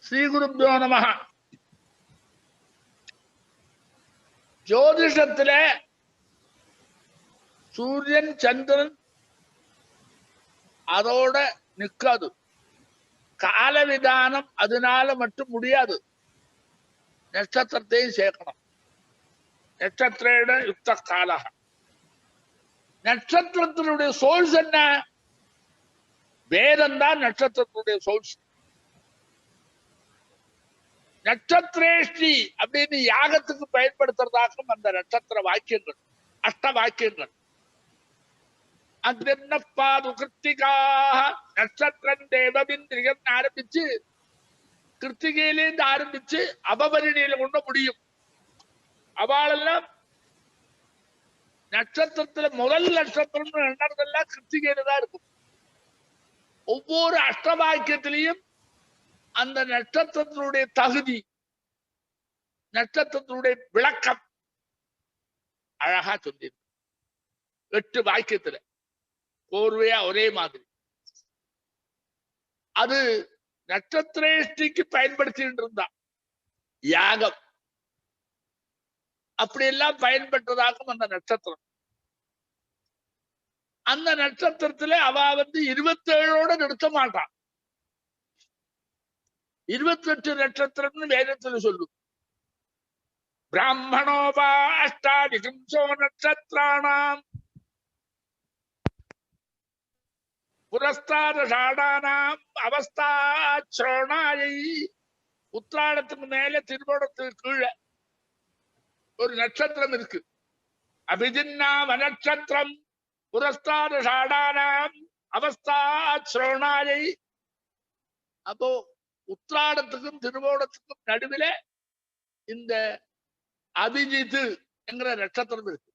ஸ்ரீகுருப்யோ நமஹ. ஜோதிஷத்துல சூரியன் சந்திரன் அதோட நிக்காது. கால விதானம் அதனால மட்டும் முடியாது. நட்சத்திரத்தையும் சேர்க்கணும். நட்சத்திர யுக்த கால. நட்சத்திரத்தினுடைய சோர்ஸ் என்ன? வேதம் தான் நட்சத்திரத்தினுடைய சோர்ஸ். நட்சத்திரேஷ்டி அப்படின்னு யாகத்துக்கு பயன்படுத்துறதாக்கும் அந்த நட்சத்திர வாக்கியங்கள், அஷ்ட வாக்கியங்கள். அக்னிர்னப்பாது கிருத்திகாக நட்சத்திரம் தேவபிந்திரியம் ஆரம்பிச்சு கிருத்திகையிலேருந்து ஆரம்பிச்சு அபபரிணியில கொண்டு முடியும். அவளெல்லாம் நட்சத்திரத்துல முதல் நட்சத்திரம் எண்ணறதெல்லாம் கிருத்திகையில தான் இருக்கும். ஒவ்வொரு அஷ்டவாக்கியத்திலையும் அந்த நட்சத்திரத்தினுடைய தகுதி, நட்சத்திரத்தினுடைய விளக்கம் அழகா சொல்லியிருக்கு. 8 வாக்கியத்துல கோர்வையா ஒரே மாதிரி. அது நட்சத்திரேஷ்டிக்கு பயன்படுத்திட்டு இருந்தா யாகம் அப்படி எல்லாம் பயன்பட்டதாகும் அந்த நட்சத்திரம். அந்த நட்சத்திரத்துல அவ 27ஓட நிறுத்த மாட்டான். 28 நட்சத்திரம்னு வேதத்துல சொல்லும். பிராமணோபா அஷ்டாதிகம்சோ நட்சத்திராணாம் புரஸ்தாதாடானாம் அவஸ்தாச்ரோணாயை. உத்திராடத்துக்கு மேல திருவோணத்துக்கு கீழே ஒரு நட்சத்திரம் இருக்கு. அபிஜின்னாம நட்சத்திரம் புரஸ்தாதாடானாம் அவஸ்தாச்ரோணாயை. அப்போ உத்திராடத்துக்கும் திருவோணத்துக்கும் நடுவில இந்த அபிஜித்து என்கிற நட்சத்திரம் இருக்கு.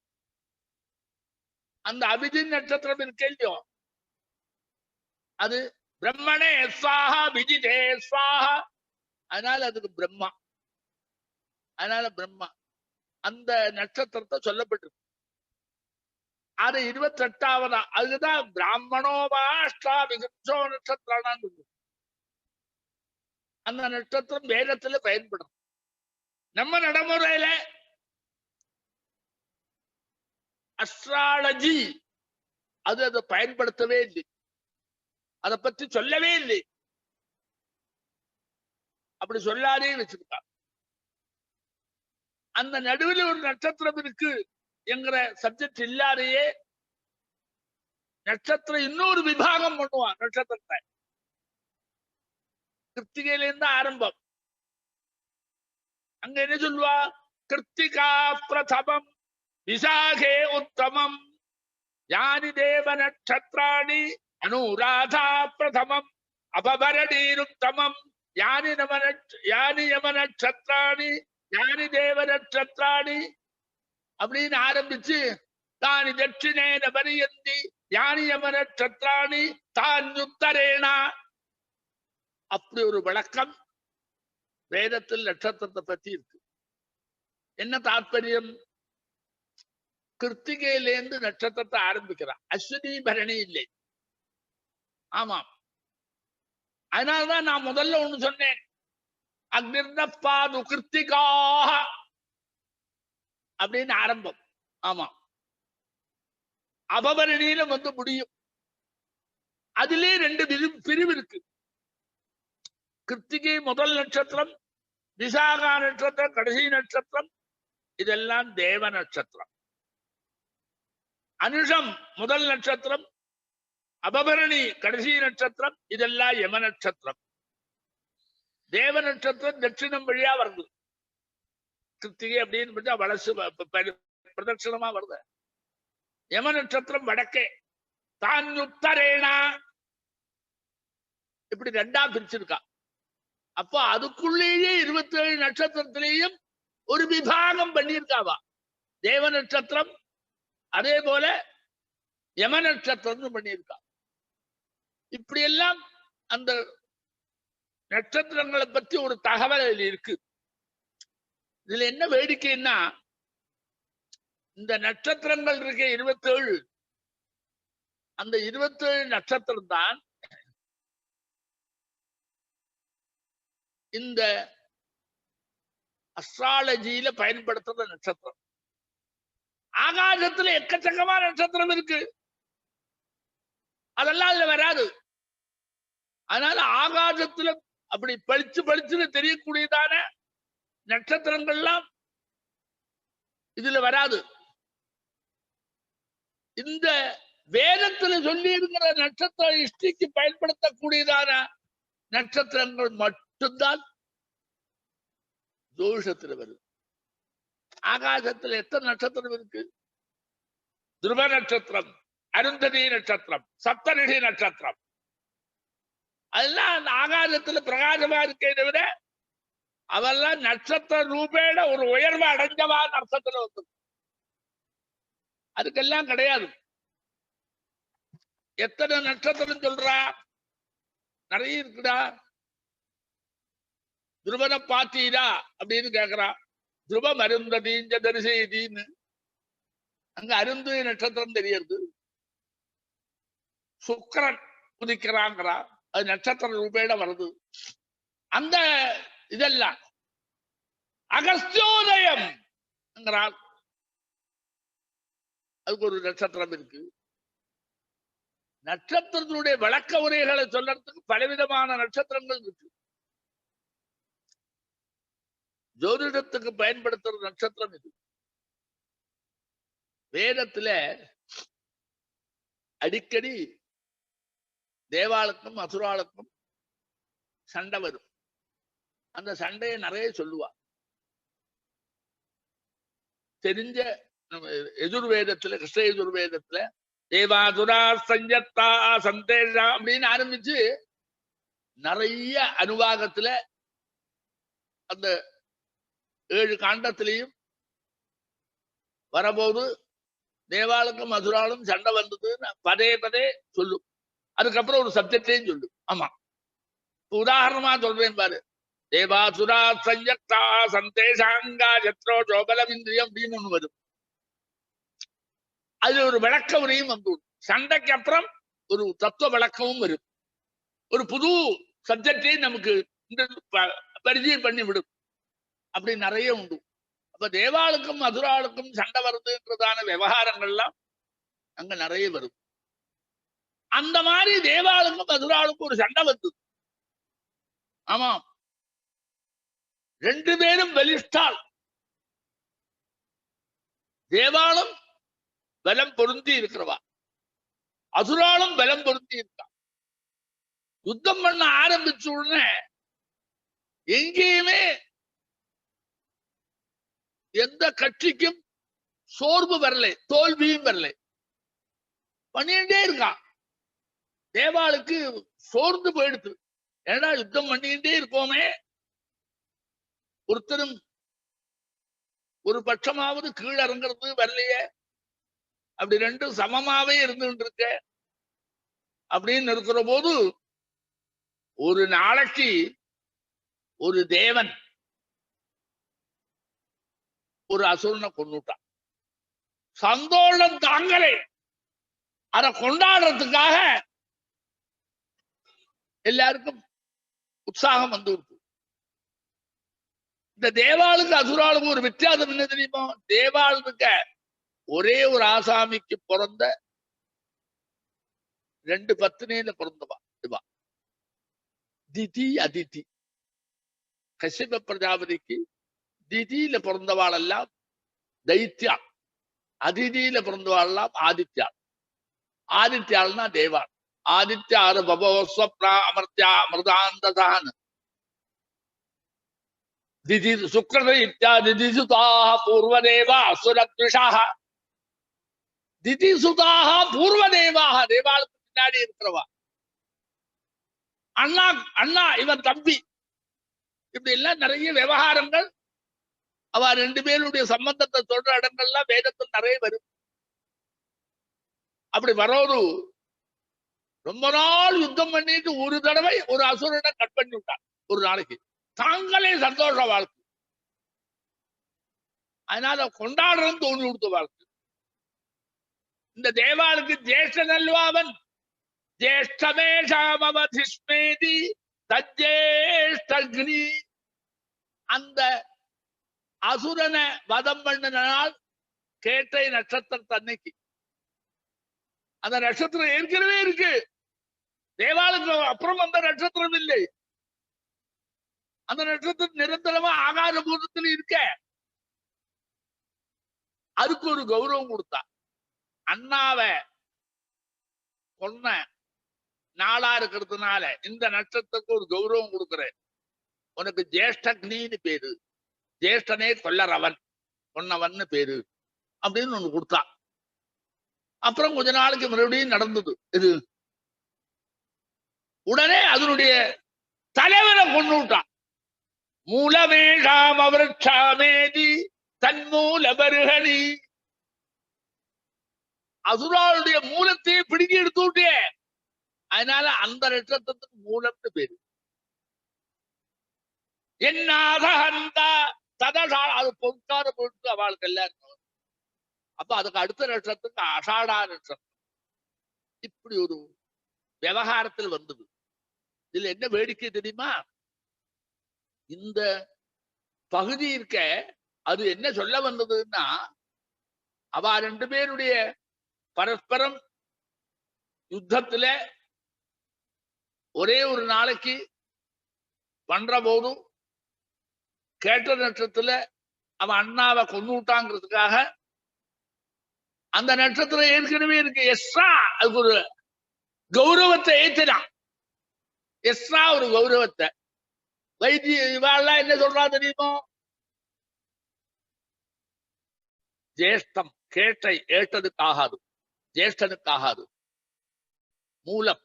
அந்த அபிஜித் நட்சத்திரம் இருக்கு இல்லையோ, அது பிரம்மனே ஸ்வாஹா விஜிதே ஸ்வாஹா. அதனால அதுக்கு பிரம்மா. அதனால பிரம்மா அந்த நட்சத்திரத்தை சொல்லப்பட்டிருக்கு. அது 28ஆவதா. அதுதான் பிராமணோபா அஷ்டாவிகம்சோ நட்சத்திரம். அந்த நட்சத்திரம் வேதத்துல பயன்படும். நம்ம நடைமுறையில அஸ்ட்ராலஜி அது அதை பயன்படுத்தவே இல்லை. அதை பத்தி சொல்லவே இல்லை. அப்படி சொல்லாதே வச்சிருக்கா. அந்த நடுவில் ஒரு நட்சத்திரம் இருக்கு என்கிற சப்ஜெக்ட் இல்லாதையே நட்சத்திரம் இன்னொரு விபாகம் பண்ணுவான். நட்சத்திரத்தை கிருத்திகையில இருந்து ஆரம்பம். அங்க என்ன சொல்லுவா? கிருத்திகா பிரதமம் விசாகே உத்தமம் யானி தேவ நட்சத்திராணி அனுராதா பிரதமம் அபபரணீருத்தமம் யானி யம நட்சத்திராணி யானி தேவ நட்சத்திராணி அப்படின்னு ஆரம்பிச்சு தானி தட்சிணேன பரியந்தி யானி யம நட்சத்திராணி தான் உத்தரேனா. அப்படி ஒரு விளக்கம் வேதத்தில் நட்சத்திரத்தை பத்தி இருக்கு. என்ன தாற்பயம்? கிருத்திகையிலேருந்து நட்சத்திரத்தை ஆரம்பிக்கிறான். அஸ்வினி பரணி இல்லை. ஆமாம். அதனால்தான் நான் முதல்ல ஒண்ணு சொன்னேன். அக்னிர்னப்பாது கிருத்திகாக அப்படின்னு ஆரம்பம். ஆமா, அபபரணியில முடியும். அதிலே 2 பிரிவு இருக்கு. கிருத்திகை முதல் நட்சத்திரம், விசாகா நட்சத்திரம் கடைசி நட்சத்திரம். இதெல்லாம் தேவ நட்சத்திரம். அனுஷம் முதல் நட்சத்திரம், அபபரணி கடைசி நட்சத்திரம். இதெல்லாம் யம நட்சத்திரம். தேவ நட்சத்திரம் தட்சிணம் வழியா வருது. கிருத்திகை அப்படின்னு வளசு பிரதட்சணமா வருது. யம நட்சத்திரம் வடக்கே. தான் உத்தரேனா. இப்படி 2ஆ பிரிச்சிருக்கா. அப்போ அதுக்குள்ளேயே 27 நட்சத்திரத்திலேயும் ஒரு விபாகம் பண்ணியிருக்காவா. தேவ நட்சத்திரம் அதே போல யம நட்சத்திரம் பண்ணியிருக்கா. இப்படி எல்லாம் அந்த நட்சத்திரங்களை பத்தி ஒரு தகவல் இருக்கு. இதுல என்ன வேடிக்கைன்னா, இந்த நட்சத்திரங்கள் இருக்க 27, அந்த 27 நட்சத்திரம் தான் இந்த அஸ்ட்ராலஜியில பயன்படுத்துற நட்சத்திரம். ஆகாசத்துல எக்கச்சக்கமான நட்சத்திரம் இருக்கு, அதெல்லாம் அதுல வராது. அதனால ஆகாசத்துல அப்படி பளிச்சு பளிச்சுன்னு தெரியக்கூடியதான நட்சத்திரங்கள்லாம் இதுல வராது. இந்த வேதத்துல சொல்லி இருக்கிற நட்சத்திர இஷ்டிக்கு பயன்படுத்தக்கூடியதான நட்சத்திரங்கள் மட்டும்தான் ஜோதிஷத்துல வருது. ஆகாசத்துல எத்தனை நட்சத்திரம் இருக்கு? துருவ நட்சத்திரம், அருந்ததி நட்சத்திரம், சப்தரிஷி நட்சத்திரம், அதெல்லாம் அந்த ஆகாசத்துல பிரகாசமா இருக்கே தவிர அவெல்லாம் நட்சத்திர ரூபேட ஒரு உயர்வு அடைஞ்சவா நட்சத்திரம் வந்து அதுக்கெல்லாம் கிடையாது. எத்தனை நட்சத்திரம் சொல்றா? நிறைய இருக்குடா. துருவனை பாத்தீரா அப்படின்னு கேக்குறா. துருவம் அருந்ததிஞ்ச தரிசெய்தின்னு அங்க அருந்ததி நட்சத்திரம் தெரியுது. சுக்கிரன் உதிக்கிறாங்கிறா, அது நட்சத்திர ரூபேட வருது. அந்த இதெல்லாம் அகஸ்தியோதயம் அதுக்கு ஒரு நட்சத்திரம் இருக்கு. நட்சத்திரத்தினுடைய விளக்க உரைகளை சொல்றதுக்கு பலவிதமான நட்சத்திரங்கள் இருக்கு. ஜோதிடத்துக்கு பயன்படுத்துற நட்சத்திரம் இது. வேதத்துல அடிக்கடி தேவாளுக்கும் அசுராளுக்கும் சண்டை வரும். அந்த சண்டையை நிறைய சொல்லுவா. தெரிஞ்ச எதிர்வேதத்துல, கிருஷ்ண எதிர்வேதத்துல தேவாசுரா சஞ்சத்தா சந்தேஷா அப்படின்னு ஆரம்பிச்சு நிறைய அனுவாகத்துல அந்த 7 காண்டத்திலையும் வரபோது தேவாளுக்கும் அசுராலும் சண்டை வந்ததுன்னு பதே பதே சொல்லும். அதுக்கப்புறம் ஒரு சப்ஜெக்டையும் சொல்லும். ஆமா, உதாரணமா சொல்றேன் பாரு. தேவாசுரா சஞ்சக்தா சந்தேஷாங்கா சத்ரோ ஜோபலம் இந்திரியம் அப்படின்னு ஒண்ணு வரும். அது ஒரு விளக்க உரையும் வந்து சண்டைக்கு அப்புறம் ஒரு தத்துவ விளக்கமும் வரும். ஒரு புது சப்ஜெக்டையும் நமக்கு பரிச்சயம் பண்ணி விடும். அப்படி நிறைய உண்டு. அப்ப தேவாளுக்கும் மதுராளுக்கும் சண்டை வருதுன்றதான விவகாரங்கள்லாம் அங்க நிறைய வரும். அந்த மாதிரி தேவாளுக்கும் மதுராளுக்கும் ஒரு சண்டை வந்தது. ஆமா, 2 பேரும் பலிஷ்டால். தேவாளும் பலம் பொருந்தி இருக்கிறவா, அசுராலும் பலம் பொருந்தி இருக்கா. யுத்தம் பண்ண ஆரம்பிச்ச உடனே எங்கேயுமே எந்த கட்சிக்கும் சோர்வு வரலை, தோல்வியும் வரலை. பண்ணிட்டே இருக்கான். தேவாளுக்கு சோர்ந்து போயிடுது. ஏன்னா யுத்தம் பண்ணிக்கிட்டே இருக்கோமே, ஒருத்தரும் ஒரு பட்சமாவது கீழே இறங்குறது வரலையே, அப்படி 2 சமமாவே இருந்துட்டு இருக்க அப்படின்னு இருக்கிற போது ஒரு நாளைக்கு ஒரு தேவன் ஒரு அசுரனை கொண்டுட்டான். சந்தோஷம் தாங்களே. அதை கொண்டாடுறதுக்காக எல்லாருக்கும் உற்சாகம் வந்து இருக்கு. இந்த தேவாளுக்கு அசுராளுக்கு ஒரு வித்தியாசம் என்ன தெரியுமா? தேவாளுக்கு ஒரே ஒரு ஆசாமிக்கு பிறந்த 2 பத்னியில பிறந்தவா இவா. திதி அதிதி. கஷ்யப பிரஜாபதிக்கு திதியில பிறந்தவாள் எல்லாம் தைத்தியா, அதிதியில பிறந்தவாள் எல்லாம் ஆதித்யா. ஆதித்யாள்னா தேவாள். ஆதித்யாரு பபவஸ்வப்னா அமர்த்தியா மிருதாந்ததான் திதி சுக்ர இத்தியாதி திதிசுதாக பூர்வதேவா அசுரத்விஷாக. திதிசுதாக பூர்வதேவாக, தேவாளுக்கு பின்னாடி இருக்கிறவா. அண்ணா அண்ணா இவன் தம்பி, இப்படி எல்லாம் நிறைய விவகாரங்கள். அவ 2 பேருடைய சம்பந்தத்தை சொல்ற இடங்கள்லாம் வேதத்தில் நிறைய வரும். அப்படி வரோது ரொம்ப நாள் யுத்தம் பண்ணிட்டு ஒரு தடவை ஒரு அசுரனை கட் பண்ணி விட்டான் ஒரு நாளைக்கு. தாங்களே சந்தோஷ வாழ்க்கை. அதனால கொண்டாடுறது தோணி கொடுத்த வாழ்க்கை. இந்த தேவாளுக்கு ஜேஷ்டன் அல்வாவன். ஜேஷ்டமேஷாமவதிஷ்மேதி தஜ்ஜேஷ்டக்னி அந்த அசுரனை வதம் பண்ணினால் கேட்டை நட்சத்திரத்தன்னைக்கு அந்த நட்சத்திரம் ஏற்கனவே இருக்கு. தேவாளுக்கு அப்புறம் அந்த நட்சத்திரம் இல்லை. அந்த நட்சத்திரம் நிரந்தரமா ஆகாத பூதத்தில் இருக்க. அதுக்கு ஒரு கௌரவம் கொடுத்தா. அண்ணாவை கொன்ன நாளா இருக்கிறதுனால இந்த நட்சத்திரத்துக்கு ஒரு கௌரவம் கொடுக்கிறேன். உனக்கு ஜேஷ்டக்னின்னு பேரு, ஜேஷ்டனே கொல்லறவன் கொன்னவன் பேரு அப்படின்னு ஒண்ணு கொடுத்தா. அப்புறம் கொஞ்ச நாளைக்கு மறுபடியும் நடந்தது இது. உடனே அதனுடைய தலைவரை கொண்டு விட்டான். மூலமேஷாம் அவருட்சாமேதி தன்மூல பருகணி. அசுராளுடைய மூலத்தையே பிடிக்கி எடுத்து விட்டே. அதனால அந்த நட்சத்திரத்துக்கு மூலம்னு பேரு. என்னாதா ததா அது பொறுக்காத பொறுத்து அவளுக்கு எல்லாருக்கும். அப்ப அதுக்கு அடுத்த நட்சத்திரத்துக்கு அஷாடா நட்சத்திரம். இப்படி ஒரு விவகாரத்தில் வந்தது. இதுல என்ன வேடிக்கை தெரியுமா? இந்த பகுதி இருக்க அது என்ன சொல்ல வந்ததுன்னா, அவ ரெண்டு பேருடைய பரஸ்பரம் யுத்தத்துல ஒரே ஒரு நாளைக்கு பண்ற போதும் கேட்ட நட்சத்திரத்துல அவன் அண்ணாவை கொண்டு விட்டாங்கிறதுக்காக அந்த நட்சத்திரம் ஏற்கனவே இருக்கு. எஸ்ரா அதுக்கு ஒரு கௌரவத்தை ஏற்றினான். எஸ்ரா ஒரு கௌரவத்தை. வைத்திய இவாள்லாம் என்ன சொல்றா தெரியுமோ? ஜேஷ்டம் கேட்டை ஏற்றதுக்காகாது, ஜேஷ்டனுக்காகாது. மூலம்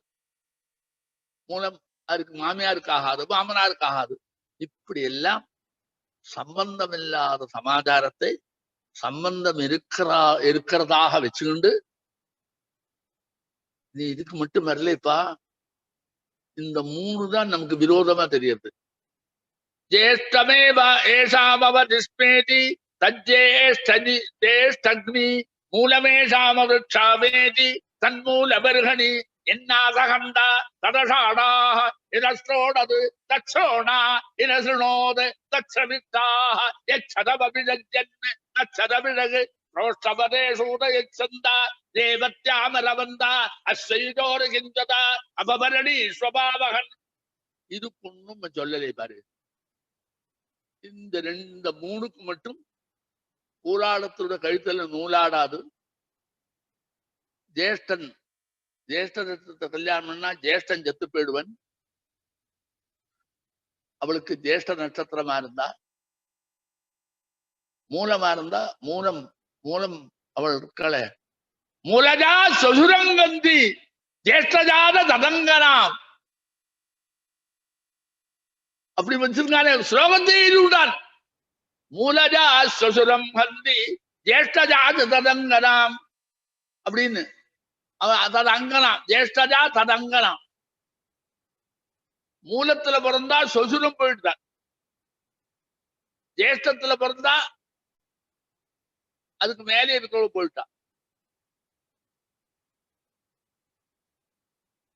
மூலம் அதுக்கு மாமியாருக்காகாது, மாமனாருக்காகாது. இப்படி எல்லாம் சம்பந்தம் இல்லாத சமாச்சாரத்தை சம்பந்தம் இருக்கிறதாக வச்சுக்கிண்டு, நீ இதுக்கு மட்டும் வரலப்பா, இந்த மூணு தான் நமக்கு விரோதமா தெரியுது. ஜேஷ்டமேவ ஏஷாமவதிஸ்மேதி தஜ்ஜேஷ்டக்னி மூலமேஷாமவருட்சாமேதி தன்மூல பர்ஹணி என்னாசகண்டா ததஷாடாஹ இதஸ்ரோடது தச்சோணா இதஸ்ருணோது தச்சவித்தாஹ யச்சதபபிஜஜ்ஜன் தச்சதபிழகு ரோஷ்டபதேஷூதயச்சந்தா தேவத்யாமரவந்தா அஸ்வைதோரு கிஞ்சதா அபபரணி ஸ்வபாவகன். இதுக்கு ஒண்ணும் சொல்லலை பாரு. இந்த மூணுக்கு மட்டும் ஊராடத்தோட கழுத்துல நூலாடாது. ஜேஷ்டன் ஜேஷ்டத்தை கல்யாணம் பண்ணா ஜேஷ்டன் செத்து போயிடுவன். அவளுக்கு ஜேஷ்ட நட்சத்திரமா இருந்தா, மூலமா இருந்தா மூலம் மூலம் அவள் இருக்கல. மூலஜா சொசுரங்கந்தி ஜேஷ்டஜாத ததங்கனாம். அப்படி வச்சிருக்கானே ஸ்லோகத்தை எழுதிவிட்டான். மூலஜா சொசுரம் ஹந்தி ஜேஷ்டஜாத ததங்கனாம் அப்படின்னு. ததங்கனாம் ஜேஷ்டஜா ததங்கனாம். மூலத்துல பிறந்தா சொசுரம் போயிட்டான், ஜேஷ்டத்துல பிறந்தா அதுக்கு மேலே இருக்கிற போயிட்டான்.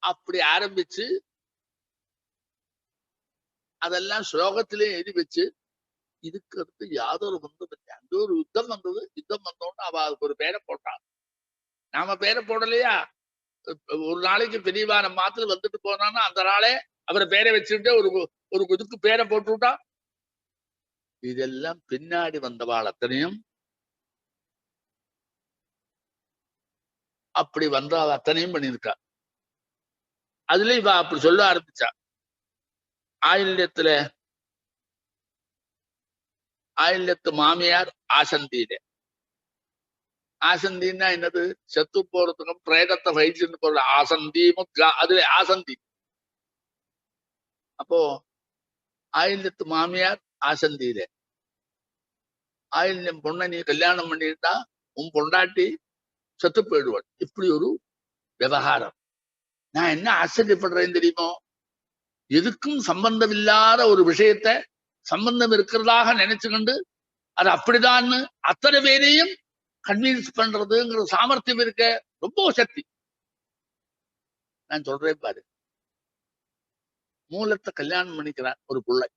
அப்படி ஆரம்பிச்சு அதெல்லாம் ஸ்லோகத்திலே எழுதி வச்சு, இதுக்கு அடுத்து யாதொரு பந்தம் இல்லை. அந்த ஒரு யுத்தம் வந்தது. யுத்தம் வந்தோன்னு அவ அதுக்கு ஒரு பேரை போட்டான். நாம பேரை போடலையா? ஒரு நாளைக்கு பெரியவா நம்ம மாத்திர வந்துட்டு போனான்னா அந்த நாளே அவரை பேரை வச்சுட்டு ஒரு இதுக்கு பேரை போட்டு விட்டா. இதெல்லாம் பின்னாடி வந்தவாள் அத்தனையும் அப்படி வந்த அத்தனையும் பண்ணியிருக்கா. அதுல இவ அப்படி சொல்ல ஆரம்பிச்சா. ஆயில்யத்து மாமியார் ஆசந்தியில. ஆசந்தின்னா என்னது? செத்து போறதுக்கும் பிரேதத்தை வயிற்றுன்னு போற ஆசந்தி முத்ரா, அதுல ஆசந்தி. அப்போ ஆயில்யத்து மாமியார் ஆசந்தியில. ஆயில்யம் பொண்ணை நீ கல்யாணம் பண்ணிட்டா உன் பொண்டாட்டி செத்து போயிடுவாள். இப்படி ஒரு விவகாரம். நான் என்ன ஆச்சரியப்படுறேன் தெரியுமோ? எதுக்கும் சம்பந்தம் இல்லாத ஒரு விஷயத்த சம்பந்தம் இருக்கிறதாக நினைச்சுக்கொண்டு அது அப்படிதான்னு அத்தனை பேரையும் கன்வின்ஸ் பண்றதுங்கிற சாமர்த்தியம் இருக்க ரொம்ப சக்தி. நான் சொல்றேன் பாரு. மூலத்தை கல்யாணம் பண்ணிக்கிறான் ஒரு பிள்ளை.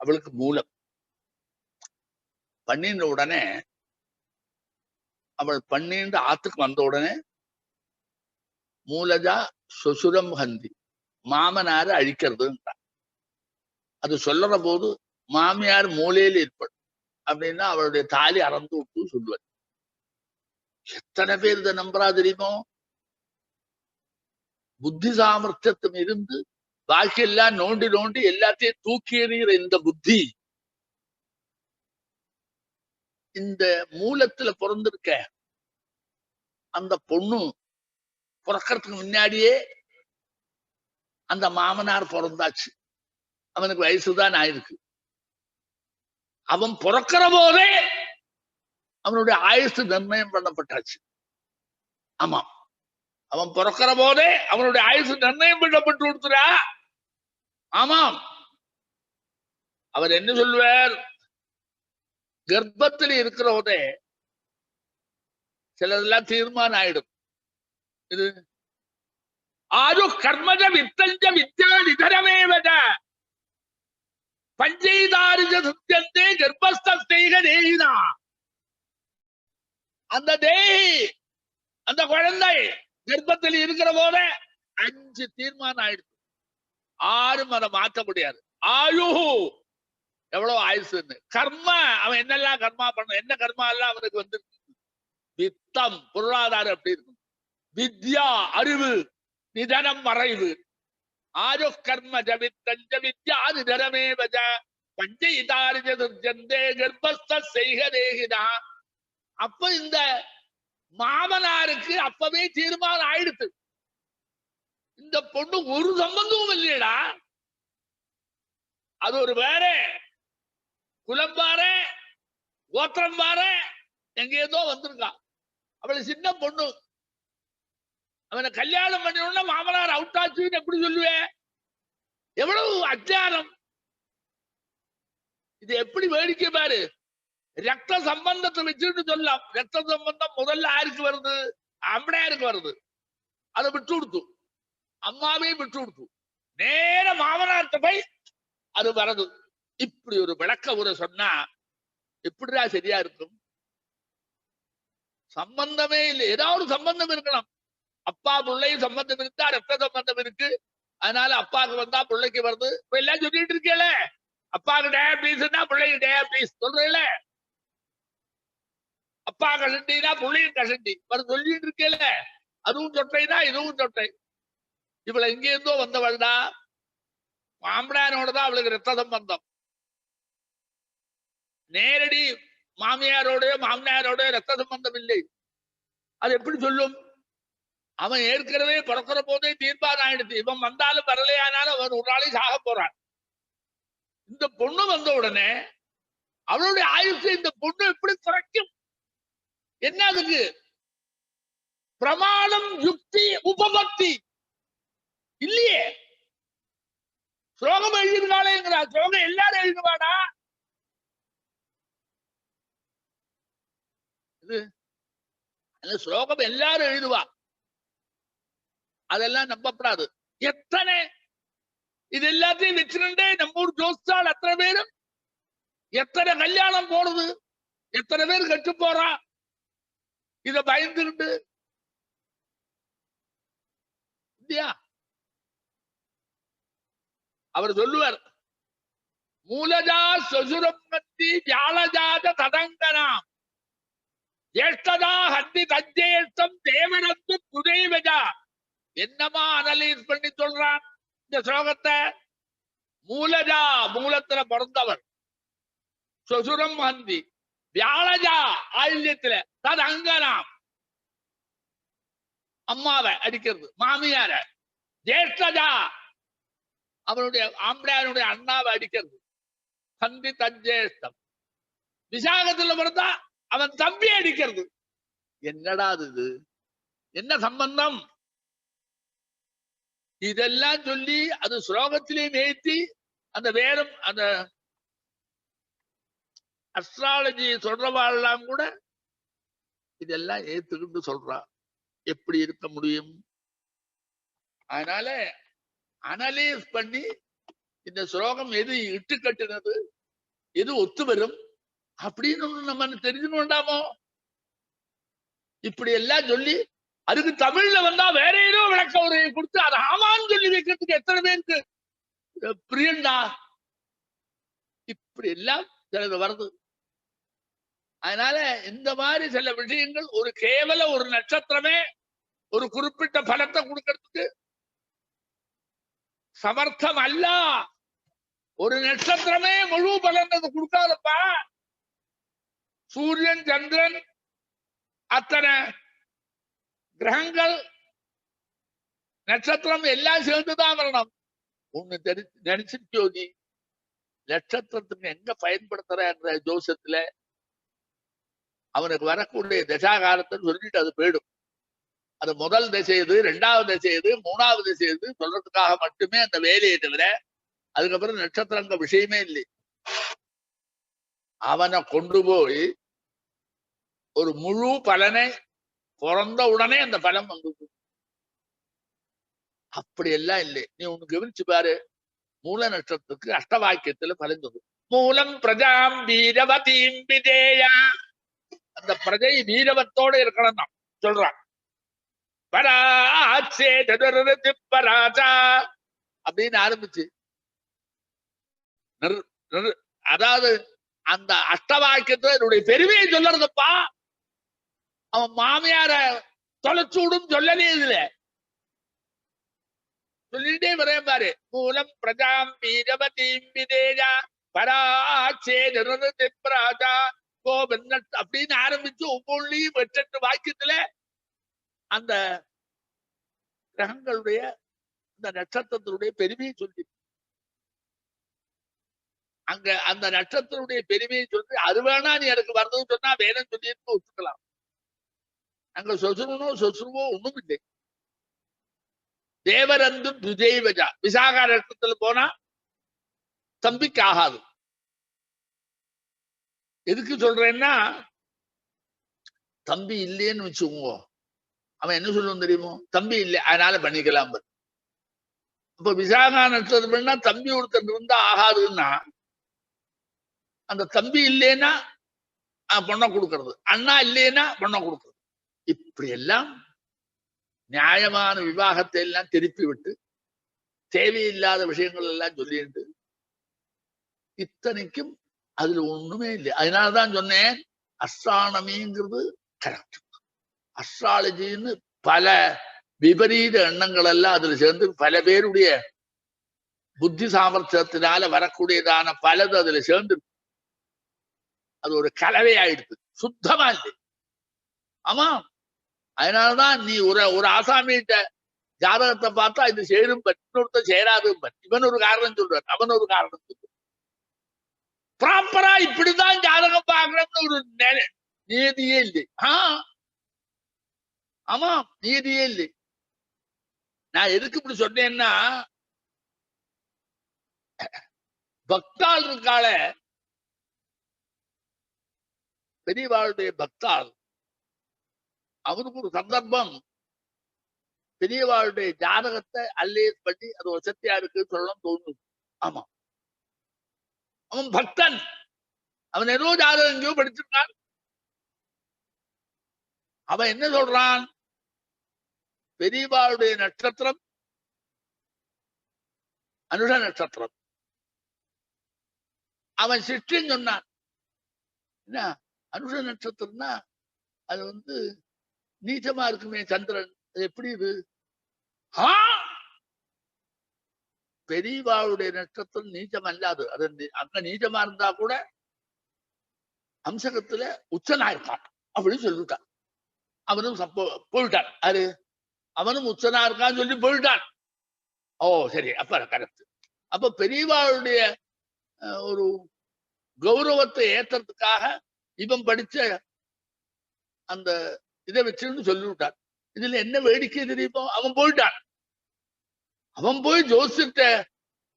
அவளுக்கு மூலம். பண்ணின உடனே அவள் பண்ணிட்டு ஆத்துக்கு வந்த உடனே மூலஜா சொசுரம் ஹந்தி, மாமனார அழிக்கிறதுன்றான். அது சொல்லுற போது மாமியார் மூலையில் ஏற்படும் அப்படின்னா அவளுடைய தாலி அறந்து விட்டு சொல்லுவார். எத்தனை பேர் இதை நம்புறா தெரியுமோ? புத்தி சாமர்த்தியத்தும் இருந்து பாக்கியெல்லாம் நோண்டி நோண்டி எல்லாத்தையும் தூக்கி எறிகிற இந்த புத்தி இந்த மூலத்துல பிறந்திருக்க அந்த பொண்ணு பிறக்கிறதுக்கு முன்னாடியே அந்த மாமனார் பிறந்தாச்சு. அவனுக்கு வயசுதான் ஆயிருக்கு. அவன் பிறக்கிற போதே அவனுடைய ஆயுசு நிர்ணயம் பண்ணப்பட்டாச்சு. ஆமாம், அவன் பிறக்கிற போதே அவனுடைய ஆயுசு நிர்ணயம் பண்ணப்பட்டு கொடுத்துறா. ஆமாம், அவர் என்ன சொல்லுவார்? கர்ப்பத்தில் இருக்கிற போதே சிலதெல்லாம் தீர்மானம் ஆயிடும். இது ஆரு கர்மஜ வித்தஞ்ச வித்யா நிதரமேவத பஞ்சைதாரிஜ சுத்தியந்தே கர்ப்பஸ்தேக தேகினா. அந்த தேகி, அந்த குழந்தை கர்ப்பத்தில் இருக்கிற போத 5 தீர்மானம் ஆயிடுச்சு. யாரும் அதை மாற்ற முடியாது. ஆயு எவ்வளவு ஆயுசுன்னு, கர்ம அவன் என்னெல்லாம் கர்மா பண்ண, என்ன கர்மா எல்லாம் அவனுக்கு வந்து, வித்தம் பொருளாதாரம் எப்படி இருக்கும், வித்யா அறிவு, நிதனம் மறைவு. ஆரு கர்ம ஜவித்தஞ்ச வித்யா நிதனமே வஜ பஞ்சைதாரிஜ துர்ஜந்தே கர்ப்பஸ்த செய்க தேகினா. அப்ப இந்த மாமனாருக்கு அப்பவே தீர்மானம் ஆயிடுத்து. இந்த பொண்ணு ஒரு சம்பந்தமும் இல்லையடா. அது ஒரு வேற குலம் பார கோத்திரம் பார எங்கேதோ வந்திருக்கா. அவளை சின்ன பொண்ணு. அவனை கல்யாணம் பண்ணணும்னா மாமனார் அவுட் ஆச்சுன்னு எப்படி சொல்லுவேன்? எவ்வளவு அஜ்ஞானம்! இது எப்படி வேடிக்கை பாரு. ரத்த சம்பந்தத்தை வச்சுட்டு சொல்லலாம். ரத்த சம்பந்தம் முதல்ல யாருக்கு வருது? அம்படையாருக்கு வருது. அதை விட்டு கொடுத்து, அம்மாவையும் விட்டு கொடுத்து நேர மாமனார்ட்ட போய் அது வரது. இப்படி ஒரு விளக்க உரை சொன்னா எப்படிடா சரியா இருக்கும்? சம்பந்தமே இல்லை. ஏதாவது சம்பந்தம் இருக்கணும். அப்பா பிள்ளையும் சம்பந்தம் இருக்கா, ரத்த சம்பந்தம் இருக்கு. அதனால அப்பாவுக்கு வந்தா பிள்ளைக்கு வருது. இப்ப எல்லாம் சொல்லிட்டு இருக்கேல, அப்பாவுக்கு டயாபிட்டிஸ்னா பிள்ளைக்கு டயாபிட்டிஸ் சொல்றேல, அப்பா கசண்டினா பிள்ளையும் கசண்டி வருது சொல்லிட்டு இருக்கேல. அதுவும் சொட்டைனா இதுவும் சொட்டை. இவளை எங்க இருந்தோ வந்தவள்டா. மாமனாரோடதான் அவளுக்கு ரத்த சம்பந்தம். நேரடி மாமியாரோட மாமனாரோட ரத்த சம்பந்தம் இல்லை. அது எப்படி சொல்லும்? அவன் ஏற்கனவே பிறக்கிற போதே தீர்மானம் ஆயிடுச்சு. இவன் வந்தாலும் வரலையானாலும் அவன் ஒரு நாளைக்கு சாக போறான். இந்த பொண்ணு வந்த உடனே அவளுடைய ஆயுசு இந்த பொண்ணு எப்படி குறைக்கும்? என்ன அதுக்கு பிரமாணம், யுக்தி, உபபக்தி இல்லையே. ஸ்லோகம் எழுதிருக்காளேங்கிறா. ஸ்லோகம் எல்லாரும் எழுதுவாடா. இது ஸ்லோகம் எல்லாரும் எழுதுவா. அதெல்லாம் நம்பப்படாது. எத்தனை இது எல்லாத்தையும் வச்சிருந்தே நம்ம ஊர் ஜோஸ்தால் அத்தனை பேரும் எத்தனை கல்யாணம் போடுது, எத்தனை பேர் கட்டு போறா. இத பயந்துகிட்டு இல்லையா? அவர் சொல்லுவார், மூலஜா சொசுரம் கத்தி வியாழஜாத ததங்கனாம் ஜேஷ்டதா ஹத்தி தஜ்ஜேஷ்டம் தேவனத்து துதைவஜா. என்னமா அனலைஸ் பண்ணி சொல்றான் இந்த ஸ்லோகத்தை? மூலஜா மூலத்துல பிறந்தவர், சொசுரம் ஹந்தி வியாழஜா ஆயுள்யத்துல, தது அங்கனாம் அம்மாவை அடிக்கிறது, மாமியார, ஜேஷ்டஜா அவனுடைய ஆம்படையாருடைய அண்ணாவை அடிக்கிறது, ஹந்தி தஜ்ஜேஷ்டம். விசாகத்துல பிறந்தா அவன் தம்பி அடிக்கிறது. என்னடா இது? என்ன சம்பந்தம்? இதெல்லாம் சொல்லி அது ஸ்லோகத்திலே ஏற்றி அந்த வேதம் அந்த அஸ்ட்ராலஜி சொல்றவாள்லாம் கூட இதெல்லாம் ஏத்துக்கிட்டு சொல்றா. எப்படி இருக்க முடியும்? அதனால அனலைஸ் பண்ணி இந்த ஸ்லோகம் எது இட்டு கட்டினது, எது ஒத்து வரும் அப்படின்னு நம்ம தெரிஞ்சுக்க வேண்டாமோ? இப்படி எல்லாம் சொல்லி அதுக்கு தமிழ்ல வந்தா வேற ஏதோ விளக்க உரையை கொடுத்து அதை ஆமான்னு சொல்லி வைக்கிறதுக்கு எத்தனை பேருக்கு பிரியண்டா? இப்படி எல்லாம் சிலது வருது. அதனால இந்த மாதிரி சில விஷயங்கள் ஒரு கேவல ஒரு நட்சத்திரமே ஒரு குறிப்பிட்ட பலத்தை கொடுக்கறதுக்கு சமர்த்தம் அல்ல. ஒரு நட்சத்திரமே முழு பலன் அது கொடுக்காதப்பா. சூரியன், சந்திரன், அத்தனை கிரகங்கள், நட்சத்திரம் எல்லாம் சேர்ந்துதான் வரணும். ஒண்ணு நினைச்சிருக்கோ நீ? நட்சத்திரத்துக்கு எங்க பயன்படுத்துற என்ற ஜோசத்துல அவனுக்கு வரக்கூடிய தசாகாலத்தை சொல்லிட்டு அது போயிடும். அது முதல் திசை எது, ரெண்டாவது திசை எது, மூணாவது திசை எது சொல்றதுக்காக மட்டுமே அந்த வேலையை தவிர அதுக்கப்புறம் நட்சத்திரங்க விஷயமே இல்லை. அவனை கொண்டு போய் ஒரு முழு பலனை பிறந்த உடனே அந்த பலம் வந்து அப்படி எல்லாம் இல்லை. நீ ஒண்ணு கவனிச்சு பாரு. மூல நட்சத்திரத்துக்கு அஷ்டவாக்கியத்துல பலன் சொல்லும். மூலம் பிரஜாம் வீரவதீம் விதேயா. அந்த பிரஜை வீரவத்தோட இருக்கணும் தான் சொல்றான். பராச்சே பராஜா அப்படின்னு ஆரம்பிச்சு அதாவது அந்த அஷ்டவாக்கியத்துல என்னுடைய பெருமையை சொல்றதுப்பா. அவன் மாமியார தொலைச்சூடும் சொல்லலே இதுல சொல்லிட்டே வரேன் பாரு. மூலம் பிரஜாம் வீரவதீம் விதேயா பராச்சே ராஜா கோபன் அப்படின்னு ஆரம்பிச்சு ஒவ்வொன்றையும் 8 வாக்கியத்துல அந்த கிரகங்களுடைய அந்த நட்சத்திரத்தினுடைய பெருமையை சொல்லி அங்க அந்த நட்சத்திரனுடைய பெருமையை சொல்லி அது வேணா நீ எனக்கு வரதுன்னு சொன்னா வேணும்னு சொல்லி ஒத்துக்கலாம். அங்க சொசுருவோ ஒண்ணும் இல்லை. தேவரந்து துஜெய்வஜா விசாகா நட்சத்திரத்துல போனா தம்பிக்கு ஆகாது. எதுக்கு சொல்றேன்னா தம்பி இல்லையேன்னு வச்சுக்கோங்க, அவன் என்ன சொல்லுவான் தெரியுமோ? தம்பி இல்லை அதனால பண்ணிக்கலாம். அப்ப விசாகா நட்சத்திரம்னா தம்பி ஒருத்தர் இருந்தா ஆகாதுன்னா அந்த தம்பி இல்லைன்னா பொண்ணை கொடுக்கறது, அண்ணா இல்லைன்னா பொண்ணை கொடுக்கறது. இப்படி எல்லாம் நியாயமான விவாகத்தை எல்லாம் திருப்பி விட்டு தேவையில்லாத விஷயங்கள் எல்லாம் சொல்லிட்டு இத்தனைக்கும் அதுல ஒண்ணுமே இல்லை. அதனாலதான் சொன்னேன் அஸ்ட்ரானமிங்கிறது கரெக்ட். அஸ்ட்ராலஜின்னு பல விபரீத எண்ணங்கள் எல்லாம் அதுல சேர்ந்து பல பேருடைய புத்தி சாமர்த்தியத்தினால வரக்கூடியதான பலது அதுல சேர்ந்து அது ஒரு கலவை ஆயிடுது, சுத்தமா இல்லை. ஆமா, அதனாலதான் நீ ஒரு ஆசாமிகிட்ட ஜாதகத்தை பார்த்தா இது சேரும் இன்னொருத்த சேராதும். இவன் ஒரு காரணம் சொல்றார், அவன் ஒரு காரணம் சொல்றார். ப்ராப்பரா இப்படிதான் ஜாதகம் பார்க்கணும்னு ஒரு நியதியே இல்லை. ஆமா, நியதியே இல்லை. நான் எதுக்கு இப்படி சொன்னேன்னா பக்தாள் இருக்கால, பெரியவாளுடைய பக்தாள், அவனுக்கு ஒரு சந்தர்ப்பம் பெரியவாளுடைய ஜாதகத்தை அல்லேஸ் பண்ணி அது வசதியா இருக்குன்னு சொல்லணும் தோணுது. ஆமா, அவன் பக்தன், அவன் ஏதோ ஜாதகம் எங்கேயோ படிச்சிருக்கான். அவன் என்ன சொல்றான்? பெரியவாளுடைய நட்சத்திரம் அனுஷ நட்சத்திரம். அவன் சிஷ்டின்னு சொன்னான். என்ன அனுஷ நட்சத்திரம்னா அது நீச்சமா இருக்குமே சந்திரன், அது எப்படி இது? பெரியவாளுடைய நட்சத்திரம் நீச்சம் அல்லாது. அது அங்க நீச்சமா இருந்தா கூட அம்சகத்துல உச்சனா இருக்கான் அப்படின்னு சொல்லிவிட்டான். அவனும் போயிட்டான். அது அவனும் உச்சனா இருக்கான்னு சொல்லி போயிட்டான். ஓ சரி, அப்ப கரெக்ட். அப்ப பெரியவாளுடைய ஒரு கௌரவத்தை ஏத்துறதுக்காக இவன் படிச்ச அந்த இதை வச்சுன்னு சொல்லிவிட்டான். இதுல என்ன வேடிக்கை தெரியுமோ? அவன் போயிட்டான். அவன் போய் ஜோசிட்ட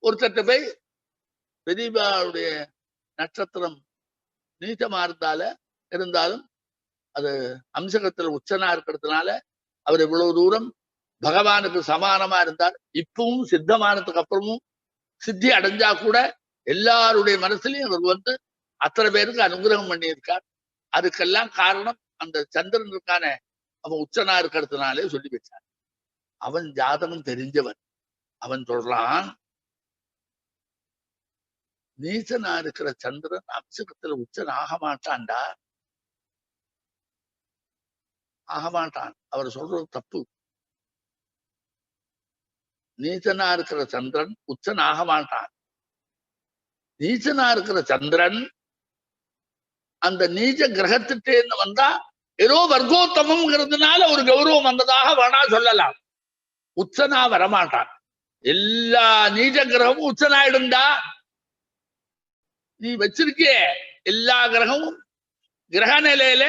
ஒருத்தட்ட போய் பெரியவாளுடைய நட்சத்திரம் நீச்சமா இருந்தாலும் அது அம்சகத்துல உச்சனா இருக்கிறதுனால அவர் இவ்வளவு தூரம் பகவானுக்கு சமானமா இருந்தார். இப்பவும் சித்தமானதுக்கு அப்புறமும் சித்தி அடைஞ்சா கூட எல்லாருடைய மனசுலயும் அவர் வந்து அத்தனை பேருக்கு அனுகிரகம் பண்ணியிருக்கார். அதுக்கெல்லாம் காரணம் அந்த சந்திரன் இருக்கான அவன் உச்சனா இருக்கிறதுனாலே சொல்லி வச்சார். அவன் ஜாதகம் தெரிஞ்சவன். அவன் சொல்றான், நீச்சனா இருக்கிற சந்திரன் அம்சகத்துல உச்சன் ஆக மாட்டான்டா, ஆக மாட்டான். அவர் சொல்றது தப்பு. நீச்சனா இருக்கிற சந்திரன் உச்சன் ஆக மாட்டான். நீச்சனா இருக்கிற சந்திரன் அந்த நீச்ச கிரகத்திட்டேன்னு வந்தா ஏதோ வர்க்கோத்தமம்ங்கிறதுனால ஒரு கௌரவம் வந்ததாக வேணா சொல்லலாம். உச்சனா வரமாட்டான். எல்லா நீச்ச கிரகமும் உச்சனாயிடும்டா. நீ வச்சிருக்கிய எல்லா கிரகமும் கிரக நிலையில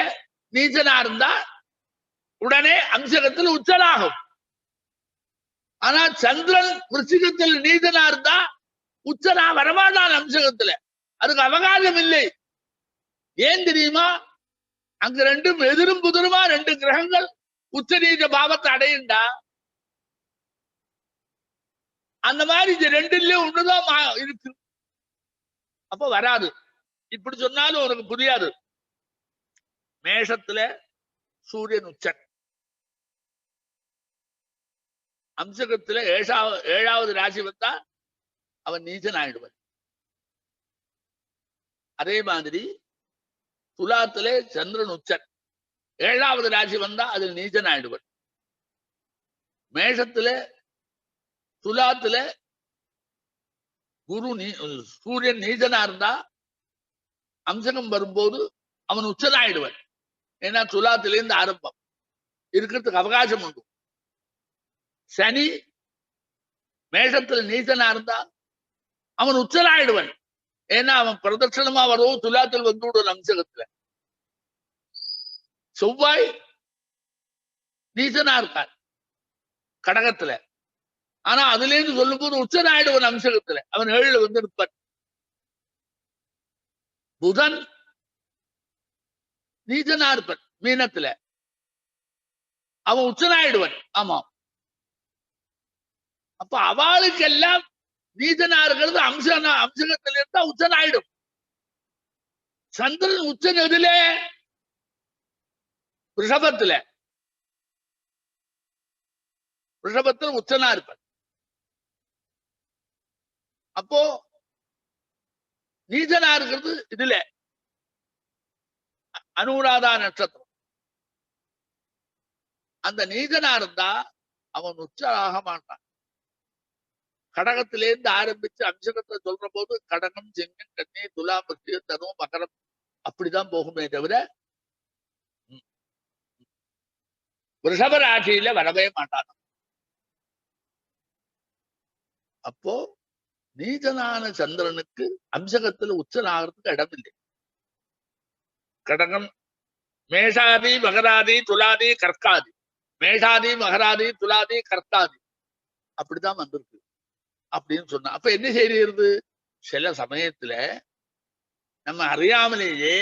நீச்சனா இருந்தா உடனே அம்சகத்தில் உச்சனாகும். ஆனா சந்திரன் விருச்சிகத்தில் நீச்சனா இருந்தா உச்சனா வரமாட்டான் அம்சகத்துல. அதுக்கு அவகாசம் இல்லை. ஏன் தெரியுமா? அங்க ரெண்டும் எதிரும் புதிருமா ரெண்டு கிரகங்கள் உச்ச நீச்ச பாவத்தை அடையுண்டா. அந்த மாதிரி இது ரெண்டுலயும் ஒண்ணுதான் இருக்கு. அப்ப வராது. இப்படி சொன்னாலும் உனக்கு புரியாது. மேஷத்துல சூரியன் உச்சன், அம்சகத்துல ஏழாவது ராசி வந்தா அவன் நீச்சன் ஆயிடுவன். அதே மாதிரி துலாத்துல சந்திரன் உச்சன், ஏழாவது ராசி வந்தா அதில் நீச்சன் ஆயிடுவன். மேஷத்துல துலாத்துல சூரியன் நீச்சனா இருந்தா அம்சகம் வரும்போது அவன் உச்சனாயிடுவன். ஏன்னா துலாத்திலேருந்து ஆரம்பம் இருக்கிறதுக்கு அவகாசம் உண்டு. சனி மேஷத்துல நீச்சனா இருந்தா அவன் உச்சனாயிடுவன். ஏன்னா அவன் பிரதட்சணமா வரவும் துலாத்தில் வந்து விடுவன் அம்சகத்துல. செவ்வாய் நீச்சனா இருக்கான் கடகத்துல. ஆனா அதுல இருந்து சொல்லும் போது உச்சனாயிடுவன் அம்சகத்துல. அவன் 7ல வந்து இருப்பான். புதன் நீச்சனா இருப்பன் மீனத்துல. அவன் உச்சனாயிடுவன். ஆமா. அப்ப அவளுக்கெல்லாம் நீச்சனா இருக்கிறது அம்சகத்துல இருந்தா உச்சனாயிடும். சந்திரன் உச்சன் எதுல? ரிஷபத்துல. ரிஷபத்துல உச்சனா இருப்பன். அப்போ நீச்சனா இருக்கிறது இதுல அனுராதா நட்சத்திரம். அந்த நீச்சனா இருந்தா அவன் உச்சராக மாட்டான். கடகத்திலேருந்து ஆரம்பிச்சு அம்சகத்தை சொல்ற போது கடகம், சிங்கம், கன்னி, துலா, விருச்சிகம், தனு, மகரம் அப்படிதான் போகுமே தவிர ரிஷப ராசியில வரவே மாட்டான். அப்போ நீச்சனான சந்திரனுக்கு அம்சகத்துல உச்சனாகிறதுக்கு இடம் இல்லை. கடகம் மேஷாதி, மகராதி, துலாதி, கர்க்காதி. மேஷாதி, மகராதி, துலாதி, கர்க்காதி அப்படிதான் வந்திருக்கு அப்படின்னு சொன்ன. அப்ப என்ன செய்யறது? சில சமயத்துல நம்ம அறியாமலேயே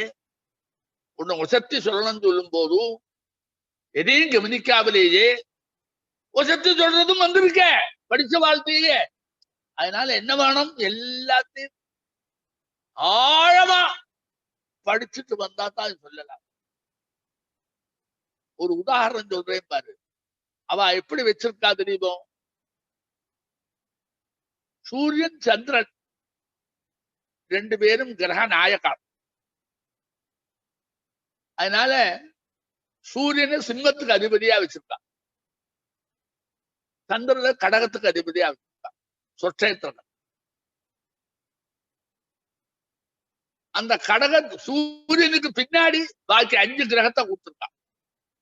உன்னை உசத்தி சொல்லணும்னு சொல்லும் போதும் எதையும் கவனிக்காமலேயே உசத்தி சொல்றதும் வந்திருக்க படிச்ச வாழ்க்கையே. அதனால என்ன வேணும்? எல்லாத்தையும் ஆழமா படிச்சுட்டு வந்தா தான் சொல்லலாம். ஒரு உதாரணம் சொல்றேன் பாரு. அவ எப்படி வச்சிருக்கா தெரியுமோ? சூரியன் சந்திரன் 2 பேரும் கிரக நாயகா. அதனால சூரியனை சிம்மத்துக்கு அதிபதியா வச்சிருக்கா, சந்திரனை கடகத்துக்கு அதிபதியா வச்சிருக்கா. சொற்சேத்திரன் அந்த கடக சூரியனுக்கு பின்னாடி பாக்கி 5 கிரகத்தை கொடுத்துருக்கான்.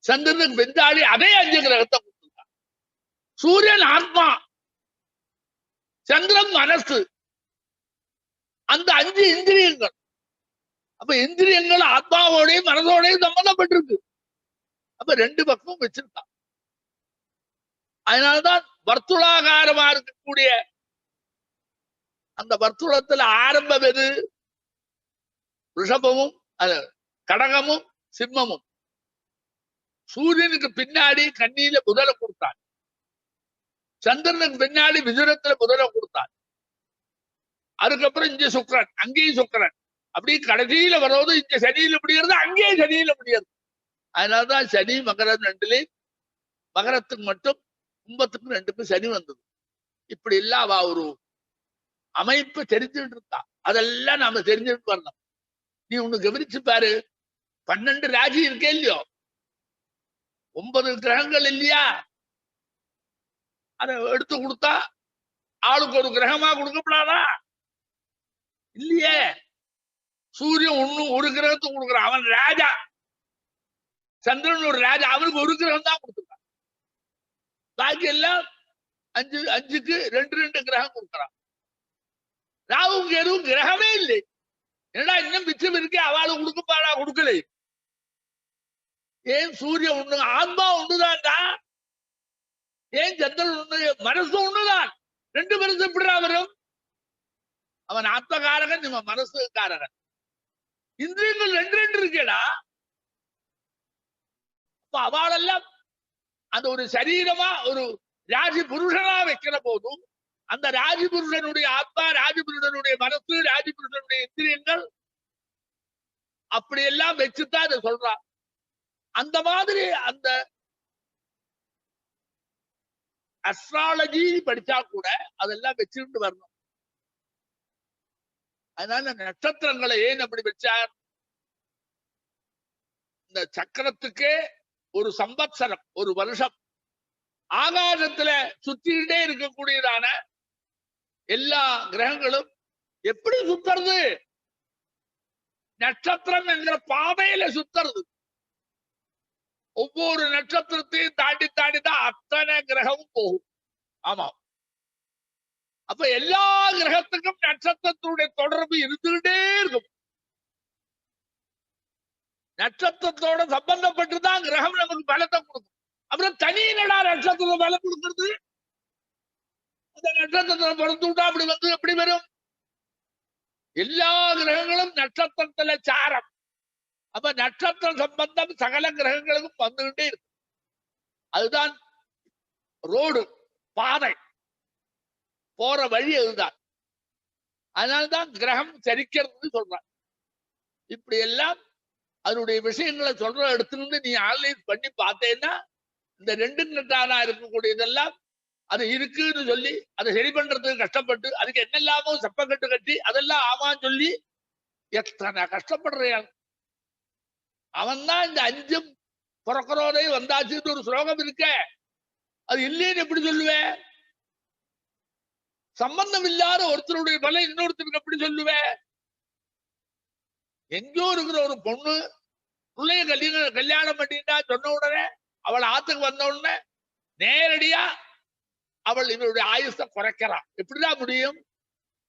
சந்திரனுக்கு பின்னாடி அதே 5 கிரகத்தை கொடுத்துருக்கான். சூரியன் ஆத்மா, சந்திரன் மனசு, அந்த 5 இந்திரியங்கள். அப்ப இந்திரியங்கள் ஆத்மாவோடையும் மனதோடையும் சம்பந்தப்பட்டிருக்கு. அப்ப 2 பக்கமும் வச்சிருக்கான். அதனாலதான் வர்த்துளாகாரமா இருக்கக்கூடிய அந்த வர்த்துளத்துல ஆரம்பம் எது? ரிஷபமும் கடகமும் சிம்மமும். சூரியனுக்கு பின்னாடி கன்னியில புதலை கொடுத்தான். சந்திரனுக்கு பின்னாடி மிதுனத்துல புதலை கொடுத்தான். அதுக்கப்புறம் இங்க சுக்கிரன், அங்கேயும் சுக்கிரன், அப்படி கடைசியில வர்றது இங்க சனியில முடிகிறது, அங்கேயும் சனியில முடியாது. அதனாலதான் சனி மகரம் ரெண்டுலயும் மகரத்துக்கு மட்டும் கும்பத்துக்கும் ரெண்டுக்கும் சனி வந்தது. இப்படி எல்லாம் அவ ஒரு அமைப்பு தெரிஞ்சுட்டு இருக்கா. அதெல்லாம் நாம தெரிஞ்சுட்டு வரணும். நீ ஒண்ணு கவனிச்சு பாரு, 12 ராஜி இருக்கே இல்லையோ, 9 கிரகங்கள் இல்லையா, அதை எடுத்து கொடுத்தா ஆளுக்கு ஒரு கிரகமா கொடுக்கப்படாதா? இல்லையே. சூரியன் ஒரு கிரகத்துக்கு கொடுக்குறான், அவன் ராஜா. சந்திரன் ஒரு ராஜா, அவனுக்கு ஒரு கிரகம் தான் கொடுத்துருக்கான். பாக்கி எல்லாம் 5க்கு 2 கிரகம் கொடுக்குறான். ராவுக்கு எதுவும் கிரகமே இல்லை. என்னடா இன்னும் மிச்சம் இருக்கு, அவளுக்கு கொடுக்கப்பாடா, கொடுக்கல. ஏன் சூரியன் ஒண்ணு, ஆத்மா ஒண்ணுதான்டா. ஏன் சந்திரன் ஒண்ணு, மனசு ஒண்ணுதான். 2 மனசு எப்படிடா வரும்? அவன் ஆத்மகாரகன், இவன் மனசு காரகன். இந்திரியங்கள் 2 இருக்கேடா. அப்ப அவளெல்லாம் அந்த ஒரு சரீரமா ஒரு ராஜி புருஷனா வைக்கிற போதும் அந்த ராஜி புருஷனுடைய ஆத்மா, ராஜி புருஷனுடைய மனசு, ராஜி புருஷனுடைய இந்திரியங்கள் அப்படியெல்லாம் வச்சுதான் அதை சொல்றான். அந்த மாதிரி அந்த அஸ்ட்ராலஜி படிச்சா கூட அதெல்லாம் வச்சுட்டு வரணும். அதனால நட்சத்திரங்களை ஏன் அப்படி வச்சார்? இந்த சக்கரத்துக்கே ஒரு சம்பத்சரம், ஒரு வருஷம். ஆகாசத்துல சுத்திக்கிட்டே இருக்கக்கூடியதான எல்லா கிரகங்களும் எப்படி சுத்துறது? நட்சத்திரம் என்கிற பாதையில சுத்துறது. ஒவ்வொரு நட்சத்திரத்தையும் தாண்டி தாண்டி தான் அத்தனை கிரகமும் போகும். ஆமா. அப்ப எல்லா கிரகத்துக்கும் நட்சத்திரத்துடைய தொடர்பு இருந்துகிட்டே இருக்கும். நட்சத்திரத்தோட சம்பந்தப்பட்டுதான் கிரகம் நமக்கு பலத்தை கொடுக்கும். அப்புறம் தனியினடா நட்சத்திரம் பலம் கொடுக்கிறது? அந்த நட்சத்திரத்தை பொறுத்து விட்டா அப்படி வந்து எப்படி வரும்? எல்லா கிரகங்களும் நட்சத்திரத்துல சாரம். அப்ப நட்சத்திர சம்பந்தம் சகல கிரகங்களுக்கும் வந்துகிட்டே இருக்கு. அதுதான் ரோடு, பாதை, போற வழி அதுதான். அதனால்தான் கிரகம் சரிக்கிறது சொல்றான். இப்படி எல்லாம் அதனுடைய விஷயங்களை சொல்ற எடுத்துருந்து நீ ஆன்லைன் பண்ணி பார்த்தேன்னா இந்த 2 நட்டானா இருக்கக்கூடியதெல்லாம் அது இருக்குன்னு சொல்லி அதை சரி பண்றதுக்கு கஷ்டப்பட்டு அதுக்கு என்னெல்லாமோ செப்பக்கட்டு கட்டி அதெல்லாம் ஆமான்னு சொல்லி எத்தனை கஷ்டப்படுறான். அவன் தான் இந்த 5ம் பிறக்கிறோரே வந்தாச்சுன்னு ஒரு ஸ்லோகம் இருக்க, அது இல்லைன்னு எப்படி சொல்லுவேன்? சம்பந்தம் இல்லாத ஒருத்தருடைய பலம் இன்னொருத்தருக்கு எப்படி சொல்லுவேன்? எங்கோ இருக்கிற ஒரு பொண்ணு பிள்ளைய கல்யாணம் பண்ணிட்டா சொன்ன உடனே அவள் ஆத்துக்கு வந்த உடனே நேரடியா அவள் இவருடைய ஆயுசை குறைக்கிறான். எப்படிதான் முடியும்?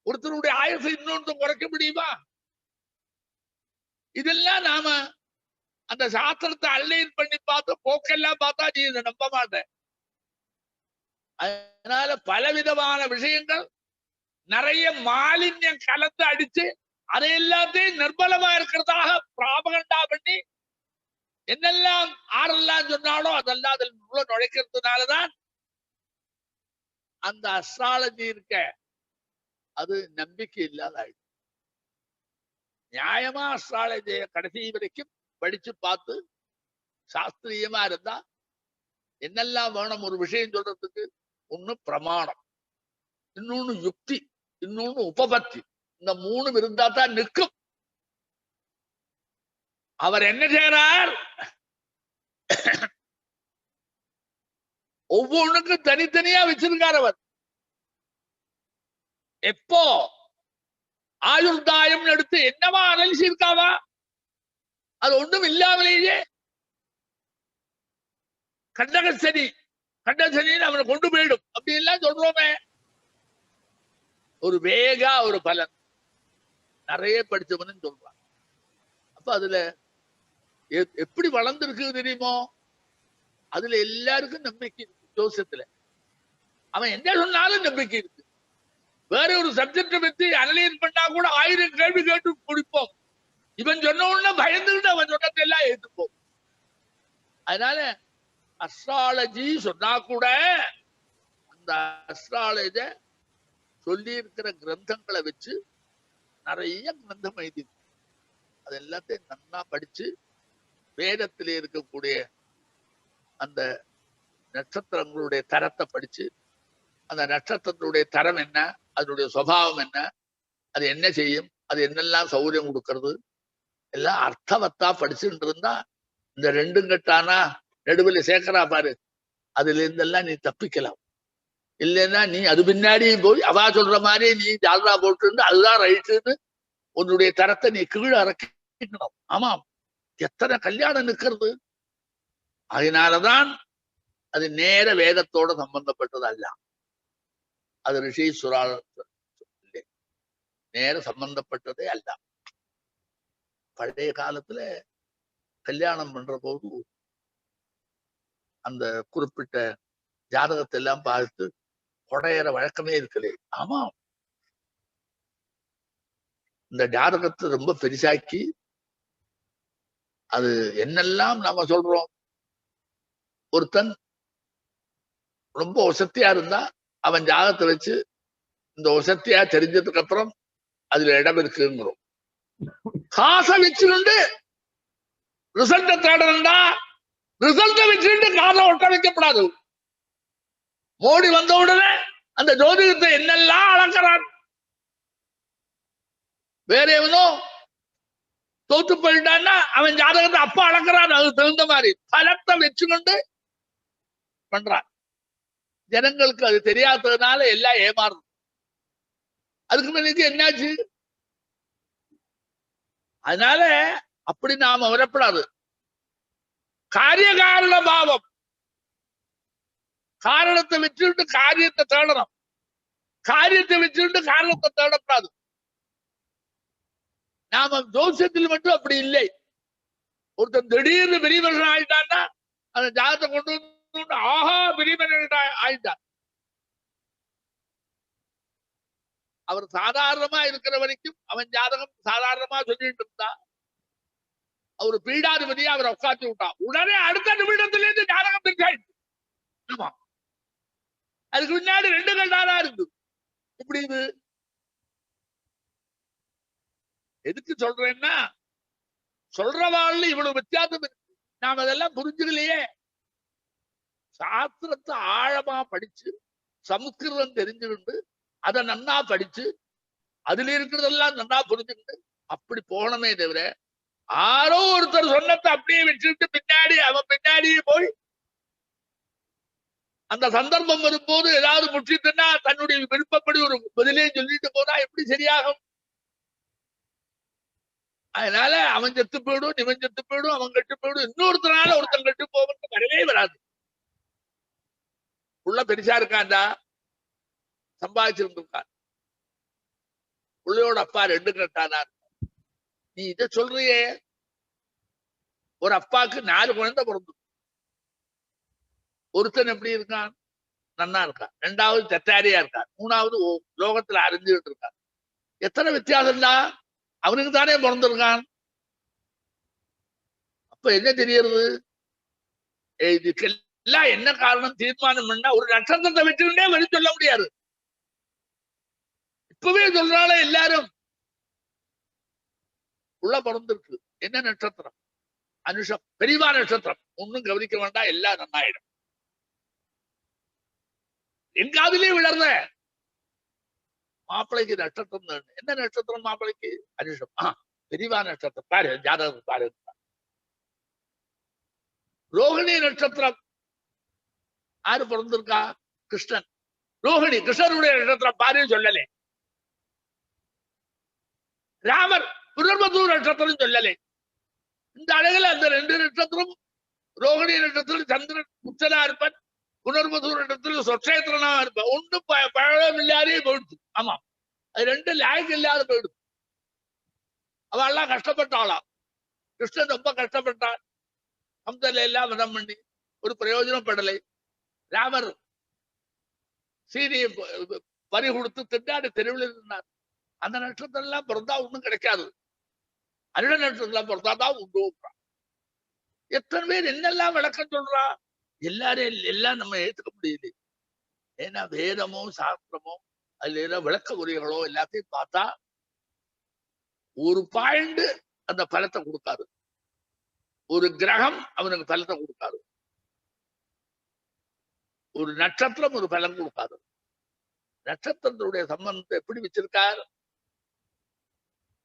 ஒருத்தருடைய ஆயுசை இன்னொருத்தர் குறைக்க முடியுமா? இதெல்லாம் நாம அந்த சாஸ்திரத்தை அன்லைன் பண்ணி பார்த்து போக்கெல்லாம் பார்த்தா நீ இதை நம்ப மாட்டேன். அதனால பலவிதமான விஷயங்கள் நிறைய மாலின்யம் கலந்து அடிச்சு அதை எல்லாத்தையும் நிர்பலமா இருக்கிறதாக பிராபகண்டா பண்ணி என்னெல்லாம் ஆரெல்லாம் சொன்னாலும் அதெல்லாம் அதில் உள்ள நுழைக்கிறதுனாலதான் அந்த அஸ்ட்ராலஜி இருக்க அது நம்பிக்கை இல்லாத ஆயிடுச்சு. நியாயமா அஸ்ட்ராலஜியை கடைசி வரைக்கும் படிச்சு பார்த்து சாஸ்திரியமா இருந்தா என்னெல்லாம் வேணும் ஒரு விஷயம் சொல்றதுக்கு? ஒண்ணு பிரமாணம், இன்னொன்னு யுக்தி, இன்னொன்னு உபபத்தி. இந்த 3 இருந்தா தான் நிற்கும். அவர் என்ன செய்யறார்? ஒவ்வொன்றுக்கும் தனித்தனியா வச்சிருக்கார் அவர். எப்போ ஆயுர்தாயம் எடுத்து என்னவா அனலிசி இருக்காவா? அது ஒண்ணும் இல்லாமலேயே கண்டகசனி அவனை கொண்டு போயிடும் அப்படி எல்லாம் சொல்றோமே. ஒரு வேகா ஒரு பலன் நிறைய படிச்சவனு சொல்றான். அப்ப அதுல எப்படி வளர்ந்துருக்கு தெரியுமோ? அதுல எல்லாருக்கும் நம்பிக்கை இருக்கு. ஜோசியத்துல அவன் என்ன சொன்னாலும் நம்பிக்கை இருக்கு. வேற ஒரு சப்ஜெக்ட பத்தி அனலைஸ் பண்ணா கூட 1000 கேள்வி கேட்டு குடிப்போம். இவன் சொன்ன உடனே பயந்துகிட்டு அவன் சொன்னதை எல்லாம் ஏற்றுப்போம். அதனால அஸ்ட்ராலஜி சொன்னா கூட அந்த அஸ்ட்ராலஜ சொல்லி இருக்கிற கிரந்தங்களை வச்சு நிறைய கிரந்தம் எழுதி. அது எல்லாத்தையும் நன்னா படிச்சு வேதத்திலே இருக்கக்கூடிய அந்த நட்சத்திரங்களுடைய தரத்தை படிச்சு, அந்த நட்சத்திரத்துடைய தரம் என்ன, அதனுடைய சுபாவம் என்ன, அது என்ன செய்யும், அது என்னெல்லாம் சௌகரியம் கொடுக்கறது, எல்லாம் அர்த்தவத்தா படிச்சுட்டு இருந்தா இந்த ரெண்டும் கட்டானா நடுவில் சேர்க்கிறா பாரு, அதுல இருந்தெல்லாம் நீ தப்பிக்கலாம். இல்லைன்னா நீ அது பின்னாடி போய் அவா சொல்ற மாதிரி நீ ஜால்ரா போட்டு அதுதான் ரைட்டுன்னு உன்னுடைய தரத்தை நீ கீழே இறக்கணும். ஆமாம், எத்தனை கல்யாணம் நிற்கிறது. அதனாலதான் அது நேர வேதத்தோட சம்பந்தப்பட்டது அல்ல, அது ரிஷீஸ்வரால் நேர சம்பந்தப்பட்டதே அல்ல. பழைய காலத்துல கல்யாணம் பண்ற போது அந்த குறிப்பிட்ட ஜாதகத்தை எல்லாம் பார்த்து கொடையிற வழக்கமே இருக்குது. ஆமா, இந்த ஜாதகத்தை ரொம்ப பெருசாக்கி அது என்னெல்லாம் நாம சொல்றோம். ஒருத்தன் ரொம்ப வசத்தியா இருந்தா அவன் ஜாதகத்தை வச்சு இந்த வசத்தியா தெரிஞ்சதுக்கு அப்புறம் அதுல இடம் இருக்குங்கிறோம். காசை வச்சுக்கிண்டு ரிசல்ட்டை தேடணும்டா, ரிசல்ட்டை வச்சுக்கிட்டு காசை ஒட்ட வைக்கப்படாது. மோடி வந்த உடனே அந்த ஜோதிடத்தை என்னெல்லாம் அளக்கிறான். வேற எவனோ தோத்து போயிட்டான்னா அவன் ஜாதகத்தை அப்ப அளக்கிறான். அது தகுந்த மாதிரி பலத்தை வச்சுக்கொண்டு பண்றான். ஜனங்களுக்கு அது தெரியாததுனால எல்லாம் ஏமாறும். அதுக்கு முன்னாடி என்னாச்சு? அதனால அப்படி நாம வரப்படாது. காரிய காரண பாவம், காரணத்தை வச்சுட்டு காரியத்தை தேடணும், காரியத்தை வச்சுட்டு காரணத்தை தேடப்படாது. நாம ஜோசியத்தில் மட்டும் அப்படி இல்லை. ஒருத்தன் திடீர்னு பெரியவர்கள் ஆயிட்டான்னா அந்த ஜாதத்தை கொண்டு வந்து ஆஹா பெரியவர்கள் ஆயிட்டார். அவர் சாதாரணமா இருக்கிற வரைக்கும் அவன் ஜாதகம் சாதாரணமா சொல்லிட்டு இருந்தா அவரு பீடாதிபதியா அவரை உட்காந்து விட்டான். உடனே அடுத்த நிமிடத்துல இருந்து ஜாதகம் தெரிஞ்சாயிடுச்சு. ஆமா, அதுக்கு முன்னாடி 2 கண்டாரா இருக்கு. இப்படி இது எதுக்கு சொல்றேன்னா, சொல்றவாழ்ல இவ்வளவு வித்தியாசம் இருக்கு. நாம் அதெல்லாம் புரிஞ்சுக்கலையே. சாஸ்திரத்தை ஆழமா படிச்சு சமஸ்கிருதம் தெரிஞ்சுக்கிட்டு அதை நன்னா படிச்சு அதுல இருக்கிறதெல்லாம் நன்னா புரிஞ்சுக்கிட்டு அப்படி போனமே தவிர யாரோ ஒருத்தர் சொன்னதை அப்படியே வச்சுக்கிட்டு பின்னாடி அவன் பின்னாடியே போய் அந்த சந்தர்ப்பம் வரும்போது ஏதாவது முற்றிட்டுன்னா தன்னுடைய விருப்பப்படி ஒரு பதிலே சொல்லிட்டு போனா எப்படி சரியாகும்? அதனால அவன் செத்து போயிடும், இவன் செத்து போயிடும், அவன் கெட்டு போயிடும், இன்னொருத்தனால ஒருத்தன் கெட்டு போவது வரவே வராது. உள்ள பெருசா இருக்காண்டா, சம்பாதிச்சிருந்திருக்கான், உள்ளோட அப்பா 2 கட்டானா. நீ இதை சொல்றியே, ஒரு அப்பாவுக்கு 4 குழந்தை பிறந்து, ஒருத்தன் எப்படி இருக்கான்? நன்னா இருக்கான், 2வது தெட்டாரியா இருக்கான், 3வது லோகத்துல அறிஞ்சுட்டு இருக்கான். எத்தனை வித்தியாசம் தான் அவனுக்கு தானே பிறந்திருக்கான். அப்ப என்ன தெரியறது? இதுக்கெல்லாம் என்ன காரணம் தீர்மானம் பண்ணா ஒரு நட்சத்திரத்தை வச்சுக்கிட்டே வழி சொல்ல முடியாது. இப்பவே சொல்றால எல்லாரும் உள்ள பிறந்திருக்கு. என்ன நட்சத்திரம்? அனுஷம், பெரியவா நட்சத்திரம். ஒன்னும் கவனிக்க வேண்டாம், எல்லாம் நன்னாயிடும். என் காதிலே விளர்ற மாப்பிளைக்கு நட்சத்திரம் தான். என்ன நட்சத்திரம் மாப்பிளைக்கு? அனுஷம். பெரியவா நட்சத்திரம் பாரு, ஜாதகம் பாரு. ரோஹிணி நட்சத்திரம் யாரு பிறந்திருக்கா? கிருஷ்ணன். ரோஹிணி கிருஷ்ணனுடைய நட்சத்திரம் பாரு சொல்லலே. ராமர் புனர்வசு நட்சத்திரம் சொல்லலே. இந்த அழகுல அந்த 2 நட்சத்திரம், ரோஹிணி நட்சத்திரம் சந்திரன் உச்சனா இருப்பன், புனர்வசு நட்சத்திரம் சொற்சேத்திரனா இருப்பன். ஒன்னும் பழம் இல்லாதே போயிடுச்சு. ஆமா, அது 2 லாய்க்கு இல்லாத போயிடுச்சு. அவெல்லாம் கஷ்டப்பட்டாளா? கிருஷ்ணன் ரொம்ப கஷ்டப்பட்டான். கம்சல எல்லாம் வதம் பண்ணி ஒரு பிரயோஜனம் படலை. ராமர் சீதையை பறி கொடுத்து திண்டாடி தெருவில் இருந்தார். அந்த நட்சத்திரம் எல்லாம் பிறந்தா ஒண்ணும் கிடைக்காது, அருட நட்சத்திரம் பிறந்தாதான் உண்டு. எத்தனை பேர் என்னெல்லாம் விளக்கம் சொல்றா? எல்லாரும் எல்லாம் நம்ம ஏத்துக்க முடியல. ஏன்னா வேதமோ சாஸ்திரமோ அதுல விளக்க உரைகளோ எல்லாத்தையும் பார்த்தா ஒரு பாயிண்ட் அந்த பலத்தை கொடுக்காது, ஒரு கிரகம் அவனுக்கு பலத்தை கொடுக்காது, ஒரு நட்சத்திரம் ஒரு பலன் கொடுக்காது. நட்சத்திரத்துடைய சம்பந்தத்தை எப்படி வச்சிருக்கார்?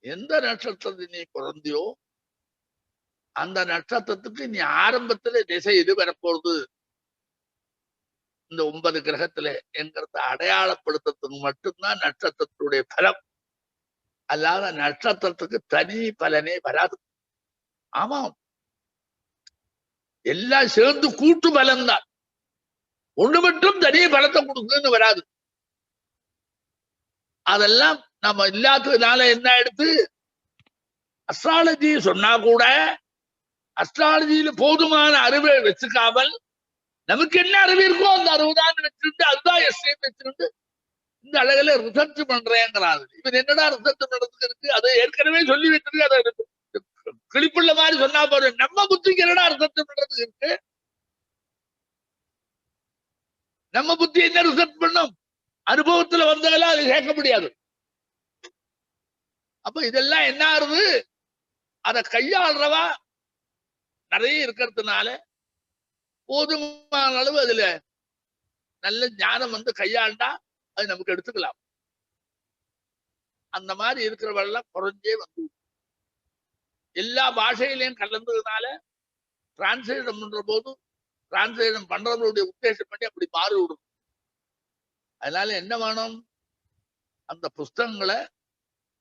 எந்த நட்சத்திரத்தை நீ குழந்தையோ அந்த நட்சத்திரத்துக்கு நீ ஆரம்பத்துல திசை எது வரப்போகுது இந்த 9 கிரகத்துல என்கிறத அடையாளப்படுத்துறதுக்கு மட்டும்தான் நட்சத்திரத்துடைய பலம். அல்லாத நட்சத்திரத்துக்கு தனி பலனே வராது. ஆமாம், எல்லாம் சேர்ந்து கூட்டு பலம் தான். ஒண்ணு மட்டும் தனி பலத்தை கொடுக்குன்னு வராது. அதெல்லாம் நம்ம இல்லாததுனால என்ன எடுத்து அஸ்ட்ராலஜி சொன்னா கூட அஸ்ட்ராலஜியில போதுமான அறிவை வச்சுக்காமல் நமக்கு என்ன அறிவு இருக்கோ அந்த அறிவு தான் வச்சுட்டு அதுதான் எஸ்ஐம் வச்சுட்டு இந்த அழகுல ரிசர்ச் பண்றேங்கிறாரு. இவன் என்னடா ரிசர்ச் பண்றதுக்கு இருக்கு? அதை ஏற்கனவே சொல்லி வச்சிருக்கு. அதை கிளிப்புள்ள மாதிரி சொன்னா பாரு, நம்ம புத்திக்கு என்னடா ரிசர்ச் பண்றதுக்கு இருக்கு? நம்ம புத்தி என்ன ரிசர்ச் பண்ணும்? அனுபவத்துல வந்ததெல்லாம் அது கேட்க முடியாது. அப்ப இதெல்லாம் என்ன ஆகுது? அதை கையாளுறவா நிறைய இருக்கிறதுனால போதுமான அளவு அதுல நல்ல ஞானம் வந்து கையாண்டா அது நமக்கு எடுத்துக்கலாம். அந்த மாதிரி இருக்கிறவெல்லாம் குறைஞ்சே வந்து எல்லா பாஷையிலையும் கலந்ததுனால டிரான்ஸ்லேஷன் பண்ற போது டிரான்ஸ்லேஷன் பண்றவங்களுடைய உத்தேசம் பண்ணி அப்படி மாறி விடும். அதனால என்ன வேணும்? அந்த புஸ்தகங்களை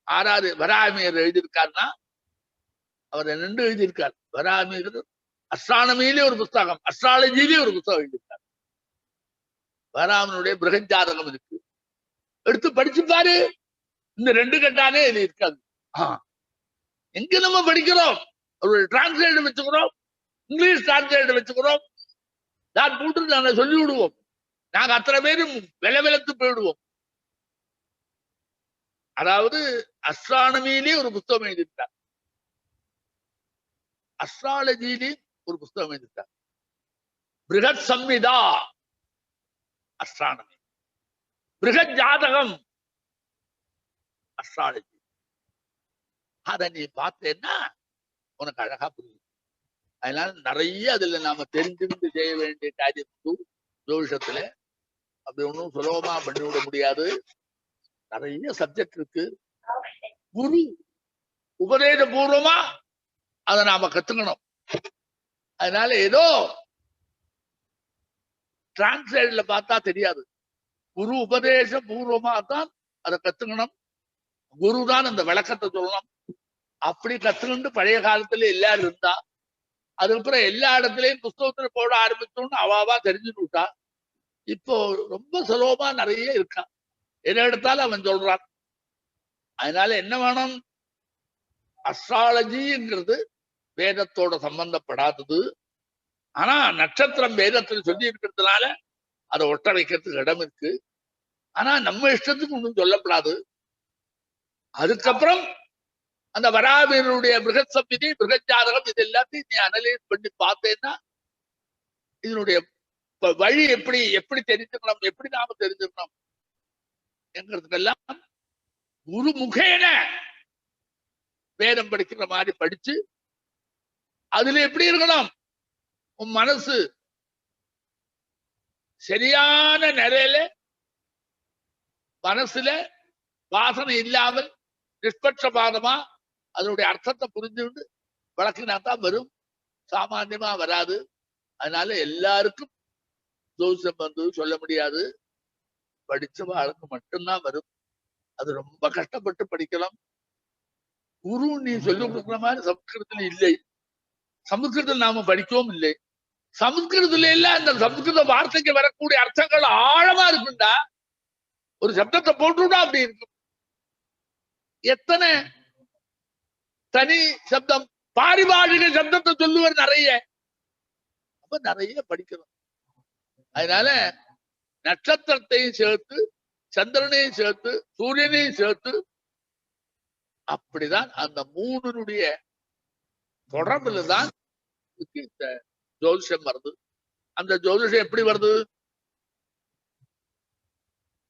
ஆறாறு வராமியர் எழுதியிருக்காருன்னா அவர் ரெண்டு எழுதியிருக்கார். வராமியர் அஸ்ட்ரானமியிலே ஒரு புஸ்தகம், அஸ்ட்ராலஜியிலே ஒரு புஸ்தகம் எழுதியிருக்கார். வராமனுடைய பிருகஜாதகம் இருக்கு, எடுத்து படிச்சு பாரு. இந்த 2 கட்டானே இது இருக்காது. எங்க நம்ம படிக்கிறோம்? ஒரு டிரான்ஸ்லேட் வச்சுக்கிறோம், இங்கிலீஷ் டிரான்ஸ்லேட் வச்சுக்கிறோம், நான் போட்டு நாங்க சொல்லி விடுவோம். நாங்க அத்தனை பேரும் விலத்து போயிடுவோம். அதாவது அஸ்ட்ரானமியிலே ஒரு புத்தகம் எழுதியிருக்கார், அஸ்ட்ராலஜியிலே ஒரு புத்தகம் எழுதியிருக்கார். பிருகத் சம்ஹிதா அஸ்ட்ரானமி, பிருகத் ஜாதகம் அஸ்ட்ராலஜி. அத நீ பார்த்தேன்னா உனக்கு அழகா புரியும். அதனால நிறைய அதுல நாம தெரிஞ்சுக்கிட்டு செய்ய வேண்டிய காரியம் ஜோதிஷத்துல அப்படி ஒன்றும் சுலபமா பண்ணிவிட முடியாது. நிறைய சப்ஜெக்ட் இருக்கு. குரு உபதேச பூர்வமா அதை நாம கத்துக்கணும். அதனால ஏதோ டிரான்ஸ்லேட்ல பார்த்தா தெரியாது. குரு உபதேச பூர்வமா தான் அதை கத்துக்கணும். குரு தான் அந்த விளக்கத்தை சொல்லணும். அப்படி கத்துக்கிட்டு பழைய காலத்துல எல்லாரும் இருந்தா அதுக்கப்புறம் எல்லா இடத்துலயும் புஸ்தகத்துல போட ஆரம்பிச்சோம்னு அவாவா தெரிஞ்சுட்டு விட்டா. இப்போ ரொம்ப சுலபமா நிறைய இருக்கா, எதை எடுத்தாலும் அவன் சொல்றான். அதனால என்ன வேணும்? அஸ்ட்ராலஜிங்கிறது வேதத்தோட சம்பந்தப்படாதது. ஆனா நட்சத்திரம் வேதத்தில் சொல்லி இருக்கிறதுனால அதை ஒட்ட வைக்கிறதுக்கு இடம் இருக்கு. ஆனா நம்ம இஷ்டத்துக்கு ஒன்றும் சொல்லப்படாது. அதுக்கப்புறம் அந்த வராபியருடைய பிருகத் சம்ஹிதை, பிருகத் ஜாதகம் இது எல்லாத்தையும் நீ அனலைஸ் பண்ணி பார்த்தேன்னா இதனுடைய வழி எப்படி எப்படி தெரிஞ்சுக்கணும், எப்படி நாம தெரிஞ்சுக்கணும் என்கிறதுக்கெல்லாம் குரு முகேன வேதம் படிக்கிற மாதிரி படிச்சு அதுல எப்படி இருக்கணும்? உன் மனசு சரியான நிலையில மனசுல வாசனை இல்லாமல் நிஷ்பட்சபாதமா அதனுடைய அர்த்தத்தை புரிஞ்சுட்டு வழக்கினா தான் வரும், சாமான்யமா வராது. அதனால எல்லாருக்கும் ஜோதிஷம் வந்து சொல்ல முடியாது, படிச்சவாளுக்கு மட்டும்தான் வரும். அது ரொம்ப கஷ்டப்பட்டு படிக்கலாம். குரு நீ சொல்லிக் கொடுக்குற மாதிரி சமஸ்கிருதத்துல இல்லை, சமஸ்கிருதம் நாம படிக்கவும் இல்லை. சமஸ்கிருதத்துல இல்ல அந்த சமஸ்கிருத வார்த்தைக்கு வரக்கூடிய அர்த்தங்கள் ஆழமா இருக்குண்டா. ஒரு சப்தத்தை போட்டுவிட்டா அப்படி இருக்கும். எத்தனை தனி சப்தம், பாரிபாஷிக சப்தத்தை சொல்லுவார் நிறைய. அப்ப நிறைய படிக்கணும். அதனால நட்சத்திரத்தையும் சேர்த்து, சந்திரனையும் சேர்த்து, சூரியனையும் சேர்த்து, அப்படிதான் அந்த 3னுடைய தொடர்புல தான் இந்த ஜோதிஷம் வருது. அந்த ஜோதிஷம் எப்படி வருது?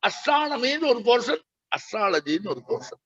அஸ்ட்ரானமின்னு ஒரு போர்ஷன், அஸ்ட்ராலஜின்னு ஒரு போர்ஷன்.